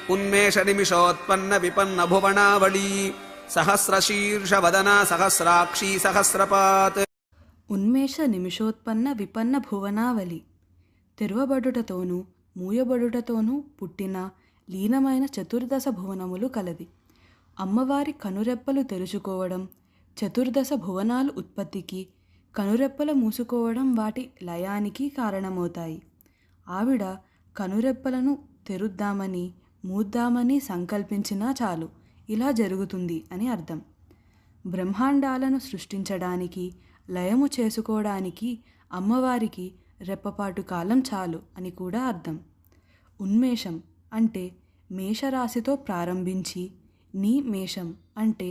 उन्मेषनिमिषोत्पन्न विपन्न भुवनावली सहस्रशीर्षवदना सहस्राक्षी सहस्रपात् ఉన్మేష నిమిషోత్పన్న విపన్న భువనావలి తెరువబడుటతోనూ మూయబడుటతోనూ పుట్టిన లీనమైన చతుర్దశ భువనములు కలది. అమ్మవారి కనురెప్పలు తెరుచుకోవడం చతుర్దశ భువనాలు ఉత్పత్తికి, కనురెప్పల మూసుకోవడం వాటి లయానికి కారణమవుతాయి. ఆవిడ కనురెప్పలను తెరుద్దామని మూద్దామని సంకల్పించినా చాలు ఇలా జరుగుతుంది అని అర్థం. బ్రహ్మాండాలను సృష్టించడానికి, లయము చేసుకోవడానికి అమ్మవారికి రెప్పపాటు కాలం చాలు అని కూడా అర్థం. ఉన్మేషం అంటే మేషరాశితో ప్రారంభించి నీ మేషం అంటే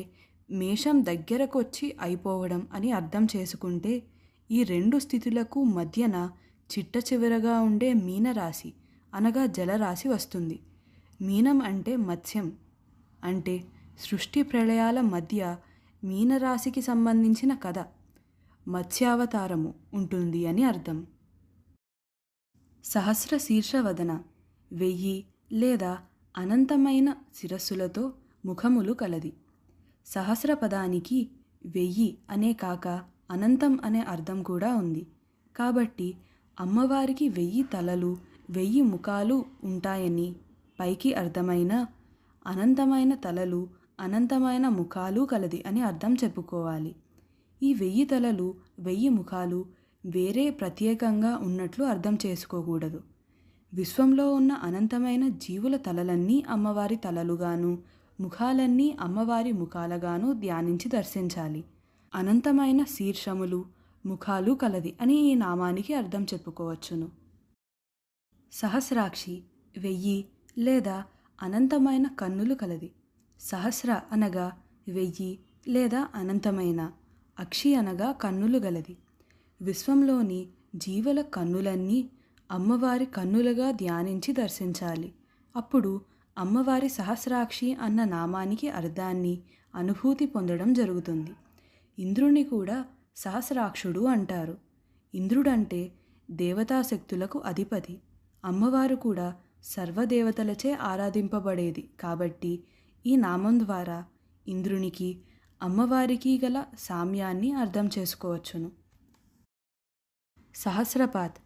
మేషం దగ్గరకొచ్చి అయిపోవడం అని అర్థం చేసుకుంటే ఈ రెండు స్థితులకు మధ్యన చిట్ట చివరగా ఉండే మీనరాశి అనగా జలరాశి వస్తుంది. మీనం అంటే మత్స్యం అంటే సృష్టి ప్రళయాల మధ్య మీనరాశికి సంబంధించిన కథ మత్స్యావతారము ఉంటుంది అని అర్థం. సహస్ర శీర్షవదన 1000 లేదా అనంతమైన శిరస్సులతో ముఖములు కలది. సహస్ర పదానికి 1000 అనే కాక అనంతం అనే అర్థం కూడా ఉంది. కాబట్టి అమ్మవారికి 1000 తలలు 1000 ముఖాలు ఉంటాయని పైకి అర్థమైన అనంతమైన తలలు అనంతమైన ముఖాలు కలది అని అర్థం చెప్పుకోవాలి. ఈ 1000 తలలు 1000 ముఖాలు వేరే ప్రత్యేకంగా ఉన్నట్లు అర్థం చేసుకోకూడదు. విశ్వంలో ఉన్న అనంతమైన జీవుల తలలన్నీ అమ్మవారి తలలుగాను, ముఖాలన్నీ అమ్మవారి ముఖాలుగాను ధ్యానించి దర్శించాలి. అనంతమైన శీర్షములు ముఖాలు కలది అని ఈ నామానికి అర్థం చెప్పుకోవచ్చును. సహస్రాక్షి 1000 లేదా అనంతమైన కన్నులు కలది. సహస్ర అనగా 1000 లేదా అనంతమైన, అక్షి అనగా కన్నులు గలది. విశ్వంలోని జీవుల కన్నులన్నీ అమ్మవారి కన్నులుగా ధ్యానించి దర్శించాలి. అప్పుడు అమ్మవారి సహస్రాక్షి అన్న నామానికి అర్థాన్ని, అనుభూతి పొందడం జరుగుతుంది. ఇంద్రుని కూడా సహస్రాక్షుడు అంటారు. ఇంద్రుడంటే దేవతాశక్తులకు అధిపతి. అమ్మవారు కూడా సర్వదేవతలచే ఆరాధింపబడేది కాబట్టి ఈ నామం ద్వారా ఇంద్రునికి అమ్మవారికి గల సామ్యాన్ని అర్థం చేసుకోవచ్చును. సహస్రపాత్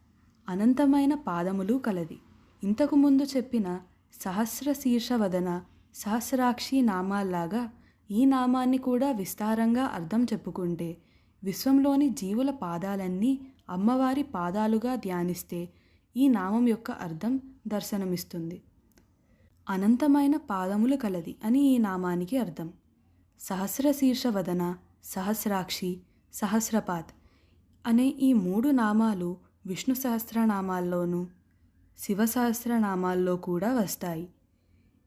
అనంతమైన పాదములు కలది. ఇంతకుముందు చెప్పిన సహస్ర శీర్షవదన సహస్రాక్షి నామాల్లాగా ఈ నామాన్ని కూడా విస్తారంగా అర్థం చెప్పుకుంటే విశ్వంలోని జీవుల పాదాలన్నీ అమ్మవారి పాదాలుగా ధ్యానిస్తే ఈ నామం యొక్క అర్థం దర్శనమిస్తుంది. అనంతమైన పాదములు కలది అని ఈ నామానికి అర్థం. సహస్ర శీర్షవదన సహస్రాక్షి సహస్రపాత్ అనే ఈ 3 నామాలు విష్ణు సహస్రనామాల్లోనూ శివ సహస్రనామాల్లో కూడా వస్తాయి.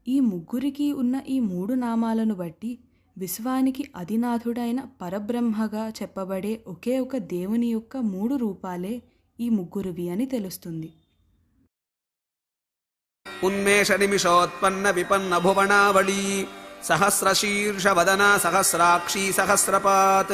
ఈ ముగ్గురికి ఉన్న ఈ 3 నామాలను బట్టి విశ్వానికి అధినాథుడైన పరబ్రహ్మగా చెప్పబడే ఒకే ఒక దేవుని యొక్క 3 రూపాలే ఈ ముగ్గురువి అని తెలుస్తుంది. उन्मेषनिमिषोत्पन्न विपन्न भुवनावली सहस्रशीर्षवदना सहस्राक्षी सहस्रपात्।